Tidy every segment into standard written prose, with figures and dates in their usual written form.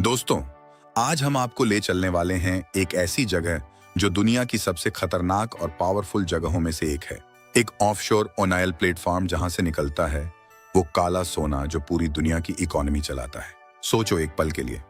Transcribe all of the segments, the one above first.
दोस्तों, आज हम आपको ले चलने वाले हैं एक ऐसी जगह जो दुनिया की सबसे खतरनाक और पावरफुल जगहों में से एक है। एक ऑफशोर ओनाइल प्लेटफॉर्म जहां से निकलता है वो काला सोना जो पूरी दुनिया की इकोनॉमी चलाता है। सोचो एक पल के लिए,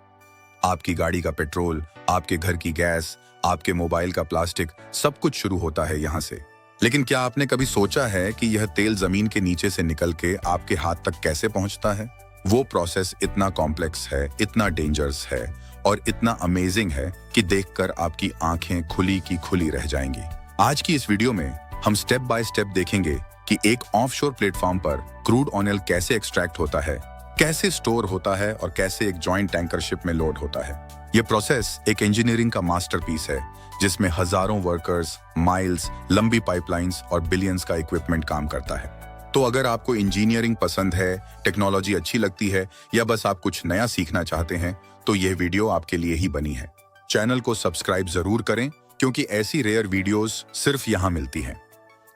आपकी गाड़ी का पेट्रोल, आपके घर की गैस, आपके मोबाइल का प्लास्टिक, सब कुछ शुरू होता है यहाँ से। लेकिन क्या आपने कभी सोचा है कि यह तेल जमीन के नीचे से निकल के आपके हाथ तक कैसे पहुंचता है? वो प्रोसेस इतना कॉम्प्लेक्स है, इतना डेंजरस है और इतना अमेजिंग है कि देखकर आपकी आंखें खुली की खुली रह जाएंगी। आज की इस वीडियो में हम स्टेप बाय स्टेप देखेंगे कि एक ऑफशोर प्लेटफॉर्म पर क्रूड ऑयल कैसे एक्सट्रैक्ट होता है, कैसे स्टोर होता है और कैसे एक जॉइंट टैंकर शिप में लोड होता है। यह प्रोसेस एक इंजीनियरिंग का मास्टरपीस है जिसमें हजारों वर्कर्स, माइल्स, लंबी पाइपलाइंस और बिलियंस का इक्विपमेंट काम करता है। तो अगर आपको इंजीनियरिंग पसंद है, टेक्नोलॉजी अच्छी लगती है या बस आप कुछ नया सीखना चाहते हैं तो यह वीडियो आपके लिए ही बनी है। चैनल को सब्सक्राइब जरूर करें क्योंकि ऐसी रेयर वीडियोस सिर्फ यहाँ मिलती हैं।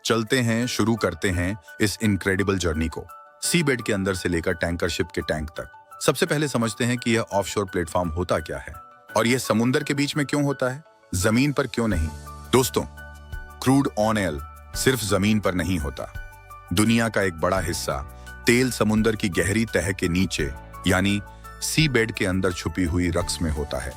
चलते हैं, शुरू करते हैं इस इनक्रेडिबल जर्नी को, सी बेड के अंदर से लेकर टैंकर शिप के टैंक तक। सबसे पहले समझते हैं कि यह ऑफशोर प्लेटफॉर्म होता क्या है और यह समुद्र के बीच में क्यों होता है, जमीन पर क्यों नहीं। दोस्तों, क्रूड ऑयल सिर्फ जमीन पर नहीं होता। दुनिया का एक बड़ा हिस्सा तेल समुद्र की गहरी तह के नीचे यानी सी बेड के अंदर छुपी हुई रक्स में होता है।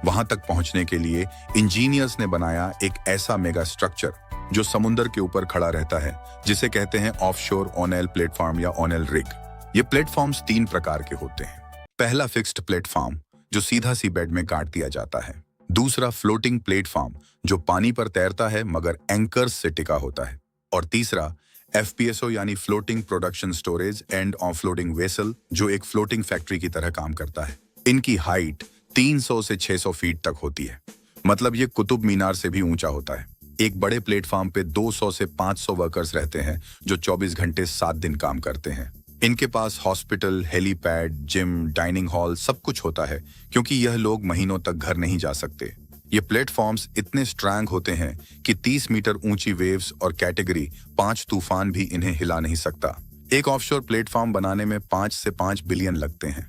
वहां तक पहुंचने के लिए इंजीनियर्स ने बनाया एक ऐसा मेगा स्ट्रक्चर जो समुद्र के ऊपर खड़ा रहता है, जिसे कहते हैं ऑफशोर ऑयल प्लेटफॉर्म या ऑयल रिग। ये प्लेटफॉर्म्स 3 प्रकार के होते हैं। पहला फिक्स्ड प्लेटफॉर्म जो सीधा सी बेड में काट दिया जाता है। दूसरा फ्लोटिंग प्लेटफॉर्म जो पानी पर तैरता है मगर एंकर्स से टिका होता है। और तीसरा FPSO यानी floating production storage and offloading vessel जो एक फ्लोटिंग फैक्ट्री की तरह काम करता है। इनकी हाइट 300 से 600 फीट तक होती है, मतलब ये कुतुब मीनार से भी ऊंचा होता है। एक बड़े प्लेटफॉर्म पे 200 से 500 वर्कर्स रहते हैं जो 24 घंटे 7 दिन काम करते हैं। इनके पास hospital, helipad, gym, dining hall सब कुछ होता है क्योंकि यह लोग महीनों तक घर नहीं जा सकते। ये प्लेटफॉर्म्स इतने स्ट्रांग होते हैं कि 30 मीटर ऊंची वेव्स और कैटेगरी 5 तूफान भी इन्हें हिला नहीं सकता। एक ऑफशोर प्लेटफॉर्म बनाने में 5 से 5 बिलियन लगते हैं।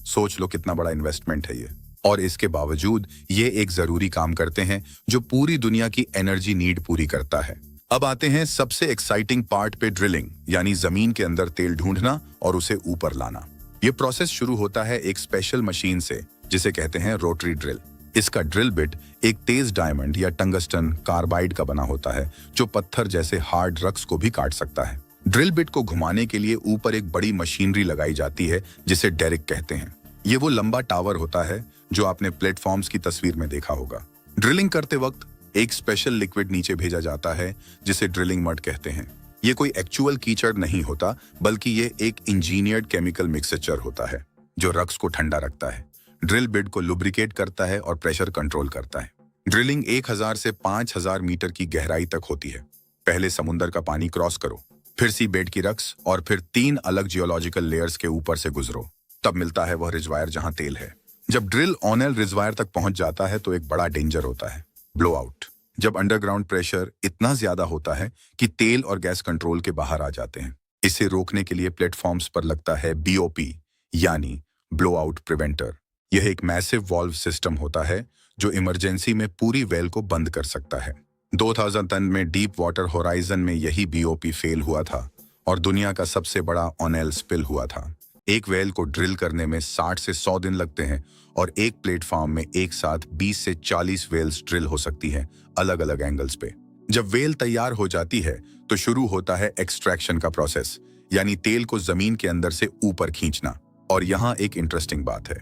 सोच लो कितना बड़ा इन्वेस्टमेंट है ये। और इसके बावजूद ये एक जरूरी काम करते हैं जो पूरी दुनिया की एनर्जी नीड पूरी करता है। अब आते हैं सबसे एक्साइटिंग पार्ट पे, ड्रिलिंग यानी जमीन के अंदर तेल ढूंढना और उसे ऊपर लाना। ये प्रोसेस शुरू होता है एक स्पेशल मशीन से जिसे कहते हैं रोटरी ड्रिल। इसका ड्रिल बिट एक तेज डायमंड या टंगस्टन कार्बाइड का बना होता है जो पत्थर जैसे हार्ड रक्स को भी काट सकता है। ड्रिल बिट को घुमाने के लिए ऊपर एक बड़ी मशीनरी लगाई जाती है जिसे डेरिक कहते हैं। ये वो लंबा टावर होता है जो आपने प्लेटफॉर्म्स की तस्वीर में देखा होगा। ड्रिलिंग करते वक्त एक स्पेशल लिक्विड नीचे भेजा जाता है जिसे ड्रिलिंग मड कहते हैं। ये कोई एक्चुअल कीचड़ नहीं होता बल्कि ये एक इंजीनियर्ड केमिकल मिक्सचर होता है जो रक्स को ठंडा रखता है, ड्रिल बिट को लुब्रिकेट करता है और प्रेशर कंट्रोल करता है। ड्रिलिंग 1000 से 5000 मीटर की गहराई तक होती है। पहले समुद्र का पानी क्रॉस करो, फिर सी बेड की रक्स और फिर 3 अलग जियोलॉजिकल लेयर्स के ऊपर से गुजरो, तब मिलता है वह रिजर्वायर जहां तेल है। जब ड्रिल ऑयल रिजर्वायर तक पहुंच जाता है तो एक बड़ा डेंजर होता है, ब्लो आउट। जब अंडरग्राउंड प्रेशर इतना ज्यादा होता है कि तेल और गैस कंट्रोल के बाहर आ जाते हैं। इसे रोकने के लिए प्लेटफॉर्म्स पर लगता है BOP यानी ब्लो आउट प्रिवेंटर। यह एक मैसिव वॉल्व सिस्टम होता है जो इमरजेंसी में पूरी वेल को बंद कर सकता है। 2010 में डीप वाटर होराइजन में यही BOP फेल हुआ था और दुनिया का सबसे बड़ा ऑयल स्पिल हुआ था। एक वेल को ड्रिल करने में 60 से 100 दिन लगते हैं और एक प्लेटफॉर्म में एक साथ 20 से 40 वेल्स ड्रिल हो सकती हैं अलग अलग एंगल्स पे। जब वेल तैयार हो जाती है तो शुरू होता है एक्सट्रैक्शन का प्रोसेस यानी तेल को जमीन के अंदर से ऊपर खींचना। और यहाँ एक इंटरेस्टिंग बात है,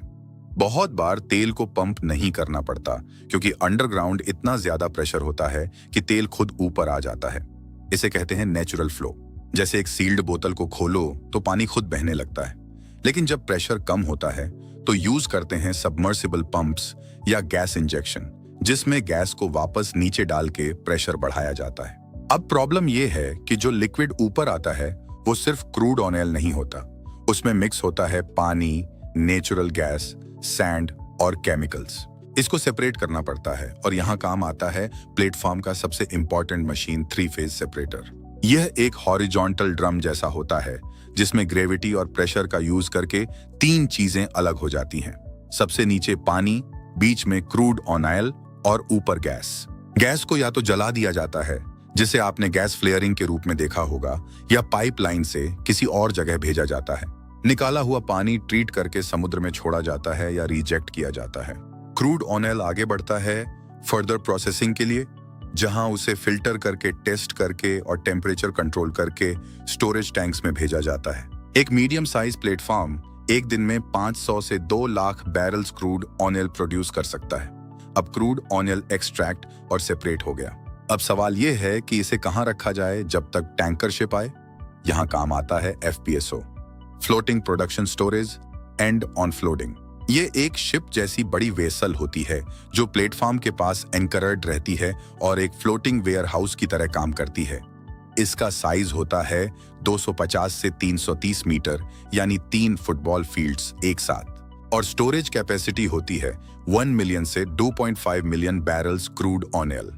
बहुत बार तेल को पंप नहीं करना पड़ता क्योंकि अंडरग्राउंड इतना ज्यादा प्रेशर होता है कि तेल खुद ऊपर आ जाता है। इसे कहते हैं नेचुरल फ्लो। जैसे एक सील्ड बोतल को खोलो तो पानी खुद बहने लगता है। लेकिन जब प्रेशर कम होता है तो यूज करते हैं सबमर्सिबल पंप्स या गैस इंजेक्शन, जिसमें गैस को वापस नीचे डाल के प्रेशर बढ़ाया जाता है। अब प्रॉब्लम यह है कि जो लिक्विड ऊपर आता है वो सिर्फ क्रूड ऑयल नहीं होता, उसमें मिक्स होता है पानी, नेचुरल गैस, सैंड और केमिकल्स। इसको सेपरेट करना पड़ता है और यहाँ काम आता है प्लेटफॉर्म का सबसे इंपॉर्टेंट मशीन, 3 फेज सेपरेटर। यह एक हॉरिजॉन्टल ड्रम जैसा होता है जिसमें ग्रेविटी और प्रेशर का यूज करके 3 चीजें अलग हो जाती हैं। सबसे नीचे पानी, बीच में क्रूड ऑयल और ऊपर गैस। गैस को या तो जला दिया जाता है, जिसे आपने गैस फ्लेयरिंग के रूप में देखा होगा, या पाइपलाइन से किसी और जगह भेजा जाता है। निकाला हुआ पानी ट्रीट करके समुद्र में छोड़ा जाता है या रिजेक्ट किया जाता है। क्रूड ऑयल आगे बढ़ता है फर्दर प्रोसेसिंग के लिए, जहां उसे फिल्टर करके, टेस्ट करके और टेम्परेचर कंट्रोल करके स्टोरेज टैंक्स में भेजा जाता है। एक मीडियम साइज प्लेटफॉर्म एक दिन में 500 से 2 lakh barrels crude oil produce कर सकता है। अब क्रूड ऑयल एक्सट्रैक्ट और सेपरेट हो गया। अब सवाल यह है कि इसे कहां रखा जाए जब तक टैंकर शिप आए। यहां काम आता है FPSO, floating production storage and on floating. ये एक शिप जैसी बड़ी वेसल होती है जो प्लेटफॉर्म के पास एंकर्ड रहती है और एक फ्लोटिंग वेयर हाउस की तरह काम करती है। इसका साइज होता है 250 से 330 मीटर, यानी 3 फुटबॉल फील्ड्स एक साथ, और स्टोरेज कैपेसिटी होती है 1 मिलियन से 2.5 मिलियन बैरल्स क्रूड ऑयल।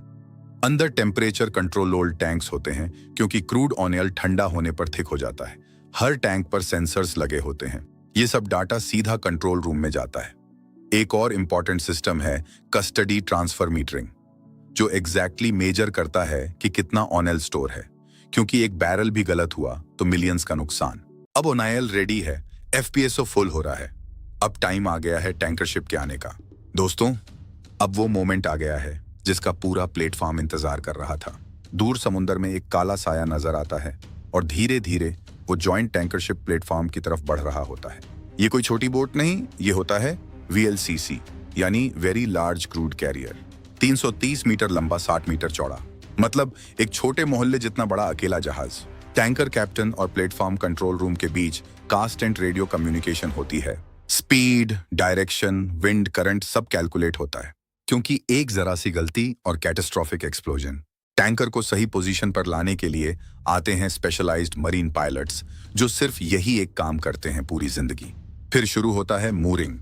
अंदर टेम्परेचर कंट्रोल टैंक्स होते हैं, क्योंकि क्रूड ऑयल ठंडा होने पर थिक हो जाता है। हर टैंक पर सेंसर्स लगे होते हैं। ये सब डाटा सीधा कंट्रोल रूम में जाता है। एक और इंपॉर्टेंट सिस्टम है कस्टडी ट्रांसफर मीटरिंग, जो एग्जैक्टली मेजर करता है कि कितना ऑयल स्टोर है, क्योंकि एक बैरल भी गलत हुआ तो मिलियंस का नुकसान। अब ऑयल रेडी है, FPSO फुल हो रहा है। अब टाइम आ गया है टैंकर शिप के आने का। दोस्तों, अब वो मोमेंट आ गया है जिसका पूरा प्लेटफॉर्म इंतजार कर रहा था। दूर समुद्र में एक काला साया नजर आता है और धीरे धीरे वो जॉइंट टैंकर शिप प्लेटफॉर्म की तरफ बढ़ रहा होता है। ये कोई छोटी बोट नहीं, ये होता है VLCC, यानी very large crude carrier. 330 metre लंबा, 60 मीटर चौड़ा, मतलब एक छोटे मोहल्ले जितना बड़ा अकेला जहाज। टैंकर कैप्टन और प्लेटफॉर्म कंट्रोल रूम के बीच कास्ट एंड रेडियो कम्युनिकेशन होती है। स्पीड, डायरेक्शन, विंड, करंट सब कैलकुलेट होता है, क्योंकि एक जरा सी गलती और कैटास्ट्रोफिक एक्सप्लोजन। टैंकर को सही पोजीशन पर लाने के लिए आते हैं स्पेशलाइज्ड मरीन पायलट्स, जो सिर्फ यही एक काम करते हैं पूरी जिंदगी। फिर शुरू होता है मूरिंग।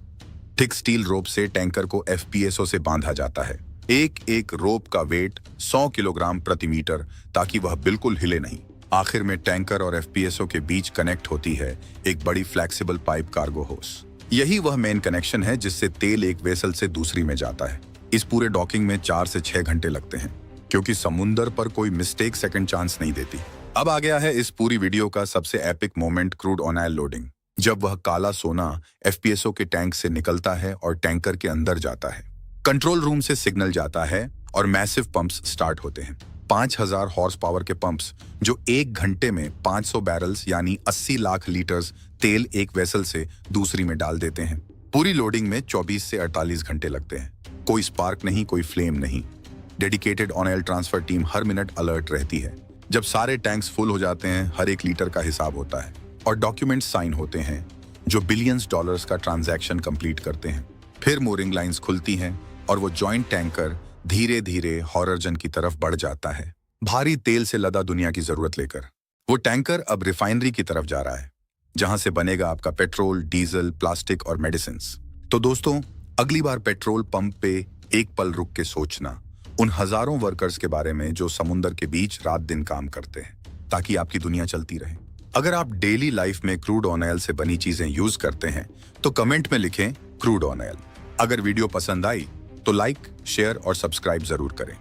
थिक स्टील रोप से टैंकर को FPSO से बांधा जाता है। एक एक रोप का वेट 100 किलोग्राम प्रति मीटर, ताकि वह बिल्कुल हिले नहीं। आखिर में टैंकर और FPSO के बीच कनेक्ट होती है एक बड़ी फ्लेक्सिबल पाइप कार्गो होस। यही वह मेन कनेक्शन है जिससे तेल एक वेसल से दूसरी में जाता है। इस पूरे डॉकिंग में 4 से 6 घंटे लगते हैं, क्योंकि समुंदर पर कोई मिस्टेक सेकंड चांस नहीं देती। अब आ गया है इस पूरी वीडियो का सबसे epic moment, crude oil loading. जब वह काला सोना FPSO के टैंक से निकलता है और टैंकर के अंदर जाता है। कंट्रोल रूम से सिग्नल जाता है और मैसिव पंप्स स्टार्ट होते हैं। 5000 हॉर्स पावर के पंप्स जो 1 घंटे में 500 बैरल्स यानी 80 लाख लीटर्स तेल एक वेसल से दूसरी में डाल देते हैं। पूरी लोडिंग में 24 से 48 घंटे लगते हैं। कोई स्पार्क नहीं, कोई फ्लेम नहीं। डेडिकेटेड ऑयल ट्रांसफर टीम हर मिनट अलर्ट रहती है। जब सारे टैंक्स फुल हो जाते हैं, हर एक लीटर का हिसाब होता है और डॉक्यूमेंट्स साइन होते हैं जो बिलियंस डॉलर्स का ट्रांजैक्शन कंप्लीट करते हैं। फिर मूरिंग लाइंस खुलती हैं और वो जॉइंट टैंकर धीरे धीरे हॉररजन की तरफ बढ़ जाता है, भारी तेल से लदा दुनिया की जरूरत लेकर। वो टैंकर अब रिफाइनरी की तरफ जा रहा है, जहां से बनेगा आपका पेट्रोल, डीजल, प्लास्टिक और मेडिसिन्स। तो दोस्तों, अगली बार पेट्रोल पंप पे एक पल रुक के सोचना उन हजारों वर्कर्स के बारे में जो समुंदर के बीच रात दिन काम करते हैं, ताकि आपकी दुनिया चलती रहे। अगर आप डेली लाइफ में क्रूड ऑयल से बनी चीजें यूज करते हैं तो कमेंट में लिखें क्रूड ऑयल। अगर वीडियो पसंद आई तो लाइक, शेयर और सब्सक्राइब जरूर करें।